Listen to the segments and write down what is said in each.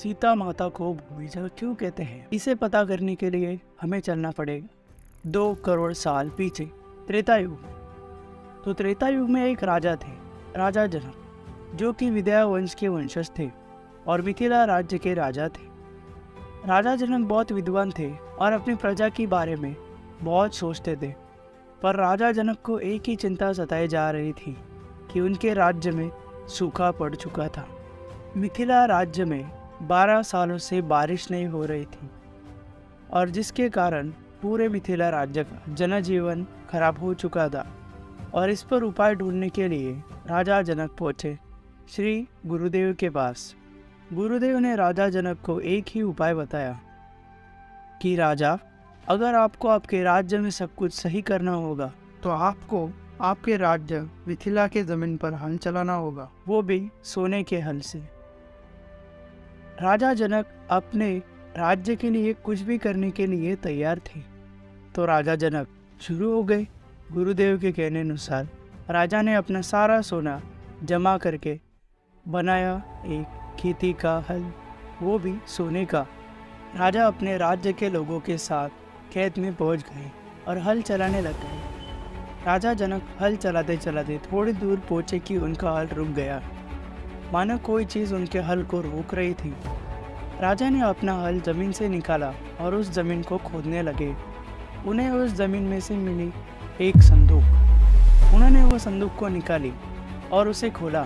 सीता माता को भूमिजा क्यों कहते हैं, इसे पता करने के लिए हमें चलना पड़ेगा 2 करोड़ साल पीछे, त्रेता युग में। तो त्रेता युग में एक राजा थे, राजा जनक, जो कि विद्या वंश के वंशज थे और मिथिला राज्य के राजा थे। राजा जनक बहुत विद्वान थे और अपनी प्रजा के बारे में बहुत सोचते थे, पर राजा जनक को एक ही चिंता सताई जा रही थी कि उनके राज्य में सूखा पड़ चुका था। मिथिला राज्य में 12 सालों से बारिश नहीं हो रही थी और जिसके कारण पूरे मिथिला राज्य का जनजीवन खराब हो चुका था। और इस पर उपाय ढूंढने के लिए राजा जनक पहुंचे श्री गुरुदेव के पास। गुरुदेव ने राजा जनक को एक ही उपाय बताया कि राजा, अगर आपको आपके राज्य में सब कुछ सही करना होगा तो आपको आपके राज्य मिथिला के जमीन पर हल चलाना होगा, वो भी सोने के हल से। राजा जनक अपने राज्य के लिए कुछ भी करने के लिए तैयार थे। तो राजा जनक शुरू हो गए। गुरुदेव के कहने अनुसार राजा ने अपना सारा सोना जमा करके बनाया एक खेती का हल, वो भी सोने का। राजा अपने राज्य के लोगों के साथ खेत में पहुंच गए और हल चलाने लग गए। राजा जनक हल चलाते चलाते थोड़ी दूर पहुंचे कि उनका हल रुक गया, मानो कोई चीज़ उनके हल को रोक रही थी। राजा ने अपना हल जमीन से निकाला और उस जमीन को खोदने लगे। उन्हें उस जमीन में से मिली एक संदूक। उन्होंने वो संदूक को निकाली और उसे खोला।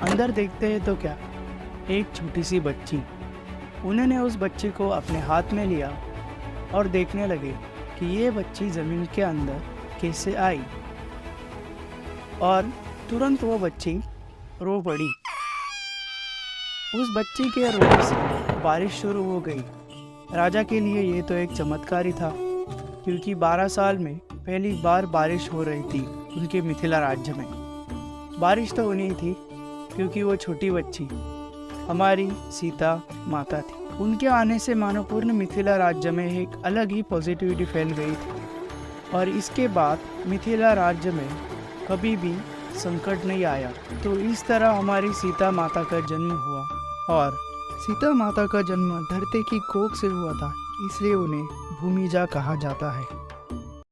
अंदर देखते हैं तो क्या, एक छोटी सी बच्ची। उन्होंने उस बच्ची को अपने हाथ में लिया और देखने लगे कि ये बच्ची ज़मीन के अंदर कैसे आई, और तुरंत वो बच्ची रो पड़ी। उस बच्ची के रोने से बारिश शुरू हो गई। राजा के लिए ये तो एक चमत्कार ही था, क्योंकि 12 साल में पहली बार बारिश हो रही थी उनके मिथिला राज्य में। बारिश तो होनी थी क्योंकि वो छोटी बच्ची हमारी सीता माता थी। उनके आने से मानो पूर्ण मिथिला राज्य में एक अलग ही पॉजिटिविटी फैल गई थी और इसके बाद मिथिला राज्य में कभी भी संकट नहीं आया। तो इस तरह हमारी सीता माता का जन्म हुआ। और सीता माता का जन्म धरती की कोख से हुआ था, इसलिए उन्हें भूमिजा कहा जाता है।